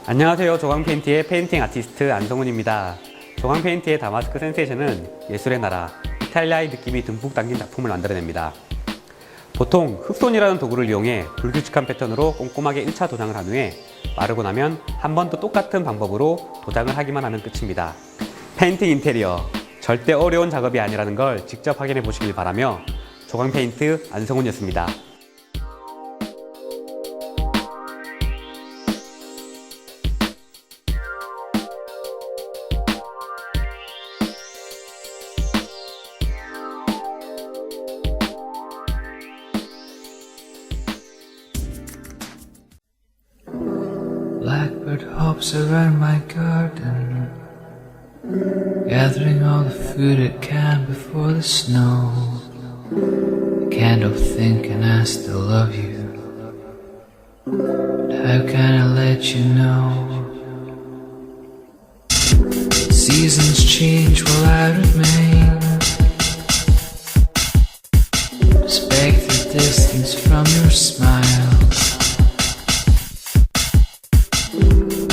안녕하세요. 조광페인트의 페인팅 아티스트 안성훈입니다. 조광페인트의 다마스크 센세이션은 예술의 나라 이탈리아의 느낌이 듬뿍 담긴 작품을 만들어냅니다. 보통 흑손이라는 도구를 이용해 불규칙한 패턴으로 꼼꼼하게 1차 도장을 한 후에 마르고 나면 한 번 더 똑같은 방법으로 도장을 하기만 하면 끝입니다. 페인팅 인테리어, 절대 어려운 작업이 아니라는 걸 직접 확인해 보시길 바라며 조광페인트 안성훈이었습니다. Blackbird hops around my garden, gathering all the food it can before the snow. I can't help thinking I still love you, but how can I let you know? Seasons change while I remain. Respect the distance from your smile,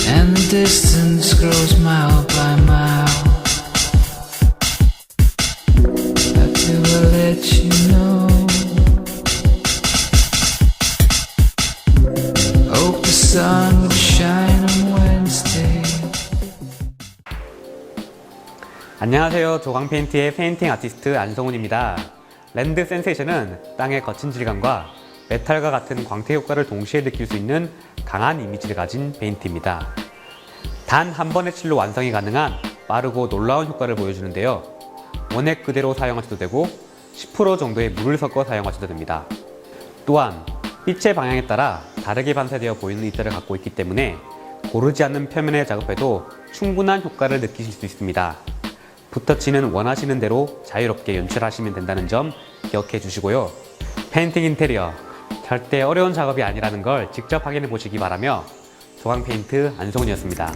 and the distance grows mile by mile. How do I let you know? Hope the sun would shine on Wednesday. 안녕하세요. 조광페인트의 페인팅 아티스트 안성훈입니다. 랜드 센세이션은 땅의 거친 질감과 메탈과 같은 광택 효과를 동시에 느낄 수 있는 강한 이미지를 가진 페인트입니다. 단 한 번의 칠로 완성이 가능한 빠르고 놀라운 효과를 보여주는데요. 원액 그대로 사용하셔도 되고 10% 정도의 물을 섞어 사용하셔도 됩니다. 또한 빛의 방향에 따라 다르게 반사되어 보이는 입자를 갖고 있기 때문에 고르지 않는 표면에 작업해도 충분한 효과를 느끼실 수 있습니다. 붓터치는 원하시는 대로 자유롭게 연출하시면 된다는 점 기억해 주시고요. 페인팅 인테리어, 절대 어려운 작업이 아니라는 걸 직접 확인해 보시기 바라며 조광페인트 안성훈이었습니다.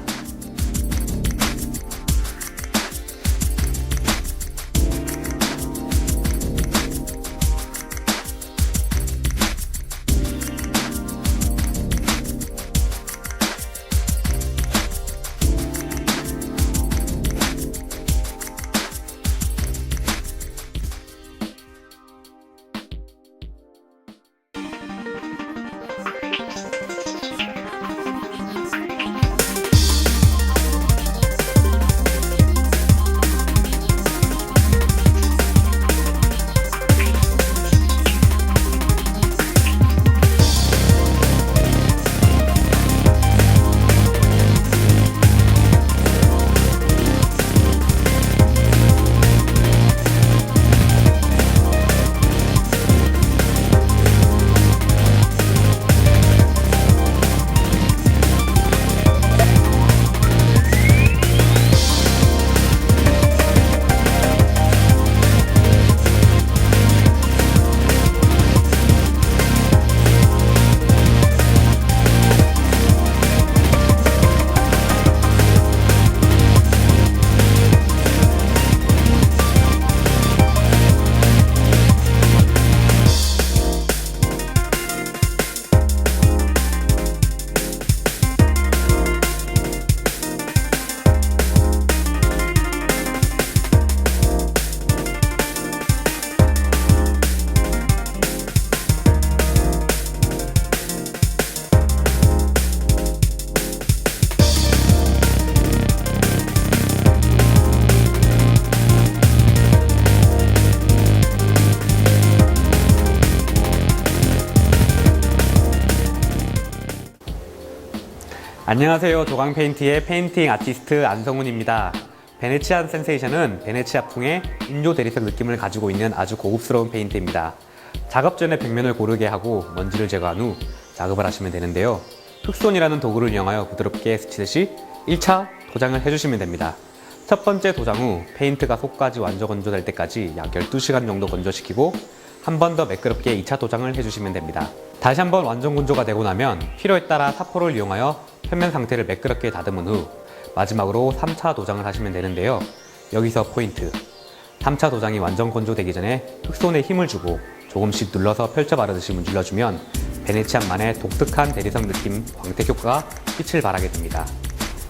안녕하세요. 조광페인트의 페인팅 아티스트 안성훈입니다. 베네치안 센세이션은 베네치아풍의 인조 대리석 느낌을 가지고 있는 아주 고급스러운 페인트입니다. 작업 전에 벽면을 고르게 하고 먼지를 제거한 후 작업을 하시면 되는데요. 흑손이라는 도구를 이용하여 부드럽게 스치듯이 1차 도장을 해주시면 됩니다. 첫 번째 도장 후 페인트가 속까지 완전 건조될 때까지 약 12시간 정도 건조시키고 한 번 더 매끄럽게 2차 도장을 해주시면 됩니다. 다시 한번 완전 건조가 되고 나면 필요에 따라 사포를 이용하여 표면 상태를 매끄럽게 다듬은 후 마지막으로 3차 도장을 하시면 되는데요. 여기서 포인트. 3차 도장이 완전 건조되기 전에 흑손에 힘을 주고 조금씩 눌러서 펼쳐 바르듯이 문질러주면 베네치안만의 독특한 대리석 느낌 광택 효과가 빛을 발하게 됩니다.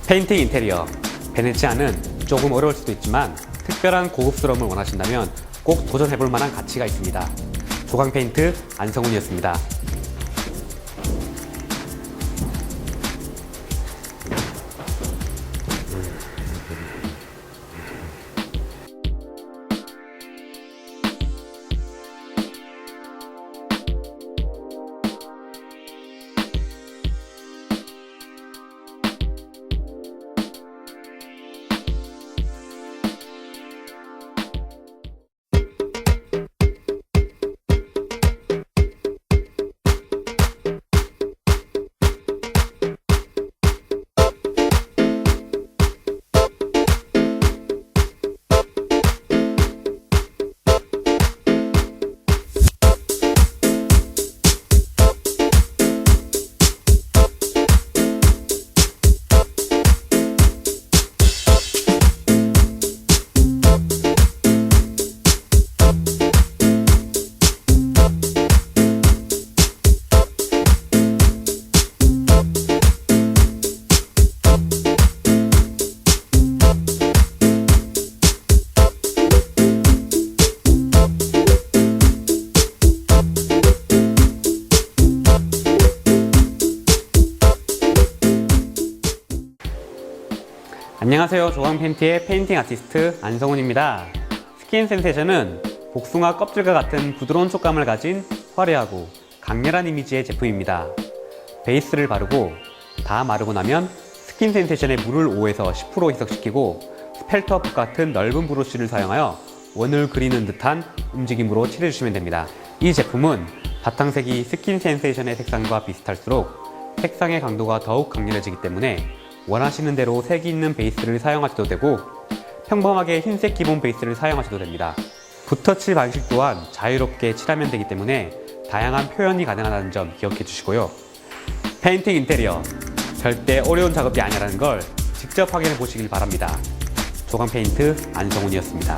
페인팅 인테리어. 베네치아는 조금 어려울 수도 있지만 특별한 고급스러움을 원하신다면 꼭 도전해볼 만한 가치가 있습니다. 조광 페인트 안성훈이었습니다. 안녕하세요. 조광 페인트의 페인팅 아티스트 안성훈입니다. 스킨 센세이션은 복숭아 껍질과 같은 부드러운 촉감을 가진 화려하고 강렬한 이미지의 제품입니다. 베이스를 바르고 다 마르고 나면 스킨 센세이션에 물을 5에서 10% 희석시키고 스펠터붓 같은 넓은 브러쉬를 사용하여 원을 그리는 듯한 움직임으로 칠해주시면 됩니다. 이 제품은 바탕색이 스킨 센세이션의 색상과 비슷할수록 색상의 강도가 더욱 강렬해지기 때문에 원하시는 대로 색이 있는 베이스를 사용하셔도 되고 평범하게 흰색 기본 베이스를 사용하셔도 됩니다. 붓터치 방식 또한 자유롭게 칠하면 되기 때문에 다양한 표현이 가능하다는 점 기억해 주시고요. 페인팅 인테리어, 절대 어려운 작업이 아니라는 걸 직접 확인해 보시길 바랍니다. 조광 페인트 안성훈이었습니다.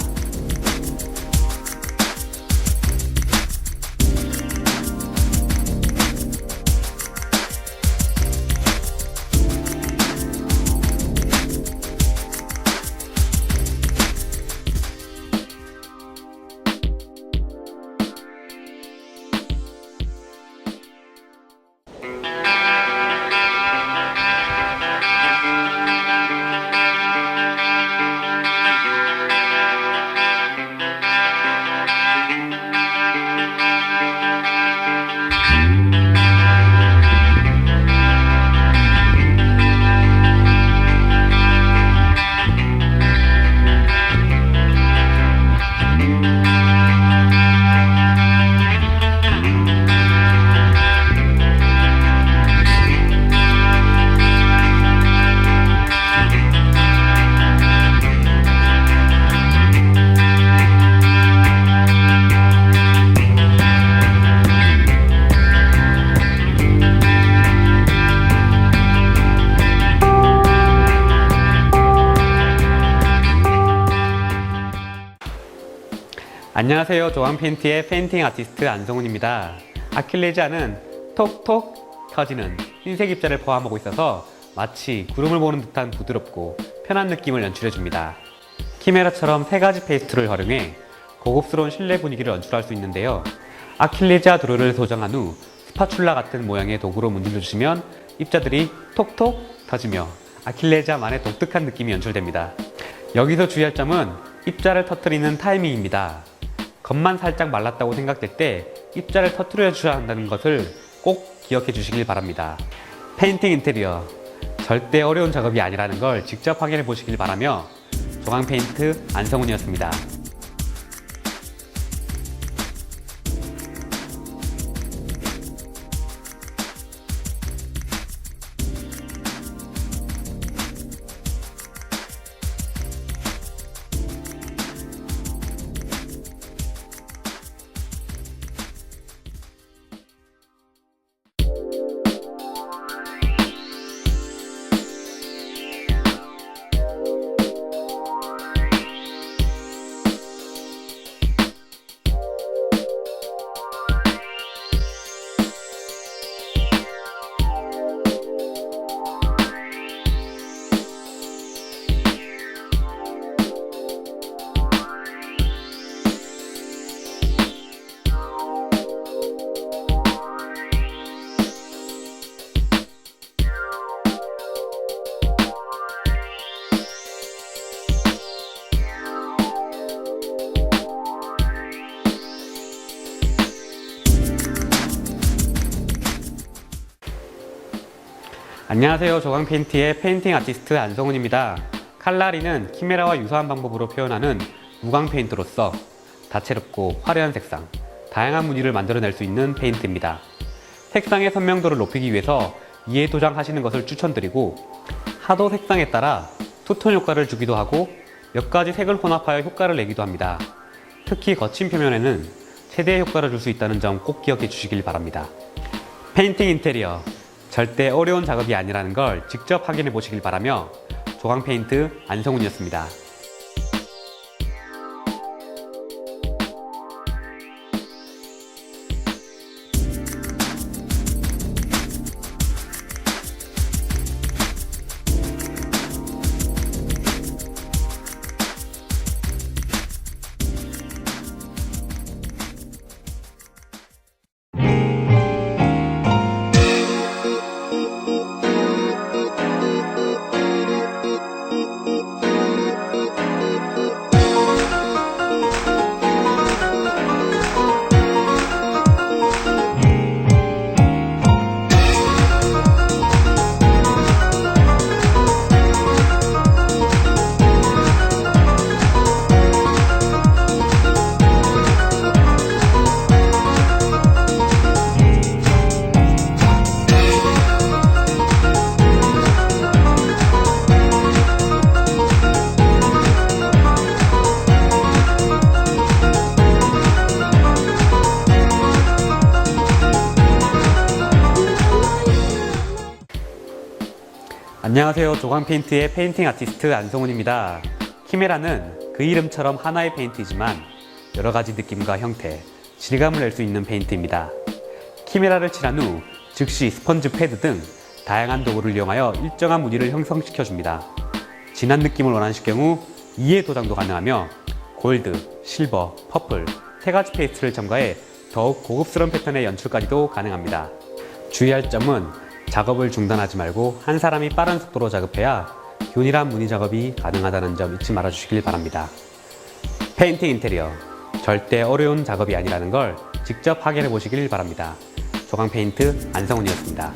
안녕하세요. 조광 페인트의 페인팅 아티스트 안성훈입니다. 아킬레지아는 톡톡 터지는 흰색 입자를 포함하고 있어서 마치 구름을 보는 듯한 부드럽고 편한 느낌을 연출해줍니다. 키메라처럼 3가지 페이스트를 활용해 고급스러운 실내 분위기를 연출할 수 있는데요. 아킬레지아 도료를 소정한 후 스파츌라 같은 모양의 도구로 문질러주시면 입자들이 톡톡 터지며 아킬레지아만의 독특한 느낌이 연출됩니다. 여기서 주의할 점은 입자를 터뜨리는 타이밍입니다. 겉만 살짝 말랐다고 생각될 때 입자를 터뜨려 주셔야 한다는 것을 꼭 기억해 주시길 바랍니다. 페인팅 인테리어, 절대 어려운 작업이 아니라는 걸 직접 확인해 보시길 바라며 조광 페인트 안성훈이었습니다. 안녕하세요. 조강 페인트의 페인팅 아티스트 안성훈입니다. 칼라리는 키메라와 유사한 방법으로 표현하는 무광 페인트로서 다채롭고 화려한 색상, 다양한 무늬를 만들어낼 수 있는 페인트입니다. 색상의 선명도를 높이기 위해서 이해 도장하시는 것을 추천드리고, 하도 색상에 따라 투톤 효과를 주기도 하고 몇 가지 색을 혼합하여 효과를 내기도 합니다. 특히 거친 표면에는 최대의 효과를 줄 수 있다는 점 꼭 기억해 주시길 바랍니다. 페인팅 인테리어, 절대 어려운 작업이 아니라는 걸 직접 확인해 보시길 바라며, 조강 페인트 안성훈이었습니다. 안녕하세요. 조강 페인트의 페인팅 아티스트 안성훈입니다. 키메라는 그 이름처럼 하나의 페인트이지만 여러 가지 느낌과 형태, 질감을 낼 수 있는 페인트입니다. 키메라를 칠한 후 즉시 스펀지 패드 등 다양한 도구를 이용하여 일정한 무늬를 형성시켜 줍니다. 진한 느낌을 원하실 경우 이해 도장도 가능하며 골드, 실버, 퍼플 세 가지 페이스트를 첨가해 더욱 고급스러운 패턴의 연출까지도 가능합니다. 주의할 점은 작업을 중단하지 말고 한 사람이 빠른 속도로 작업해야 균일한 무늬 작업이 가능하다는 점 잊지 말아 주시길 바랍니다. 페인팅 인테리어, 절대 어려운 작업이 아니라는 걸 직접 확인해 보시길 바랍니다. 조강 페인트 안성훈이었습니다.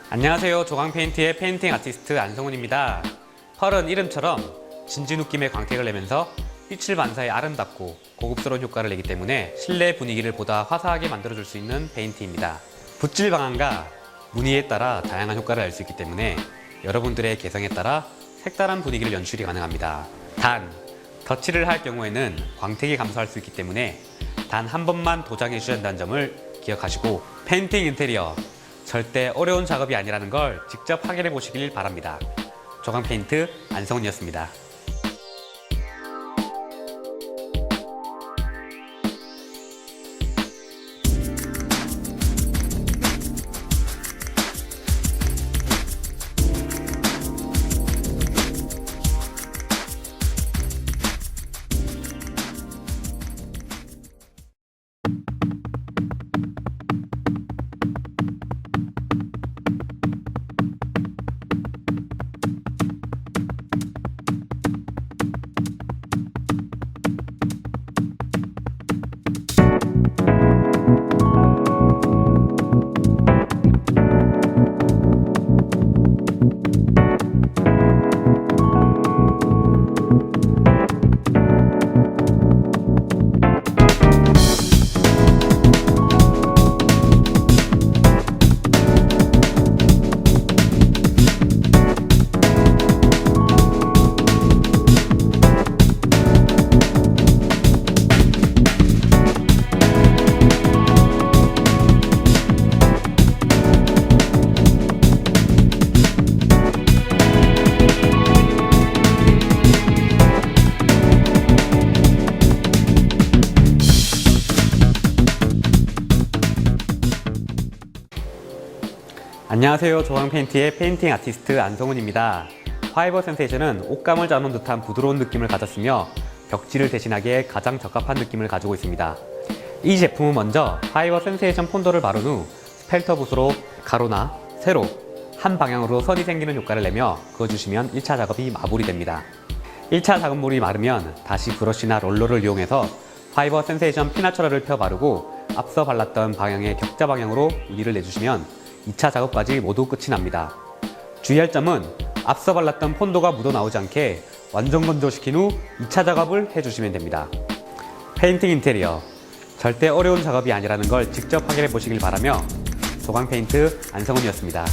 안녕하세요. 조강 페인트의 페인팅 아티스트 안성훈입니다. 펄은 이름처럼 진지 느낌의 광택을 내면서 빛을 반사해 아름답고 고급스러운 효과를 내기 때문에 실내 분위기를 보다 화사하게 만들어줄 수 있는 페인트입니다. 붓질 방향과 무늬에 따라 다양한 효과를 낼 수 있기 때문에 여러분들의 개성에 따라 색다른 분위기를 연출이 가능합니다. 단, 덧칠을 할 경우에는 광택이 감소할 수 있기 때문에 단 한 번만 도장해 주셔야 한다는 점을 기억하시고, 페인팅 인테리어, 절대 어려운 작업이 아니라는 걸 직접 확인해 보시길 바랍니다. 조강 페인트 안성훈이었습니다. 안녕하세요. 조광 페인트의 페인팅 아티스트 안성훈입니다. 파이버 센세이션은 옷감을 짜놓은 듯한 부드러운 느낌을 가졌으며 벽지를 대신하기에 가장 적합한 느낌을 가지고 있습니다. 이 제품은 먼저 파이버 센세이션 폰더를 바른 후 스펠터 붓으로 가로나 세로 한 방향으로 선이 생기는 효과를 내며 그어주시면 1차 작업이 마무리됩니다. 1차 작업물이 마르면 다시 브러쉬나 롤러를 이용해서 파이버 센세이션 피나처라를 펴 바르고 앞서 발랐던 방향의 격자 방향으로 무늬를 내주시면 2차 작업까지 모두 끝이 납니다. 주의할 점은 앞서 발랐던 폰도가 묻어나오지 않게 완전 건조시킨 후 2차 작업을 해주시면 됩니다. 페인팅 인테리어, 절대 어려운 작업이 아니라는 걸 직접 확인해 보시길 바라며 조광 페인트 안성훈이었습니다.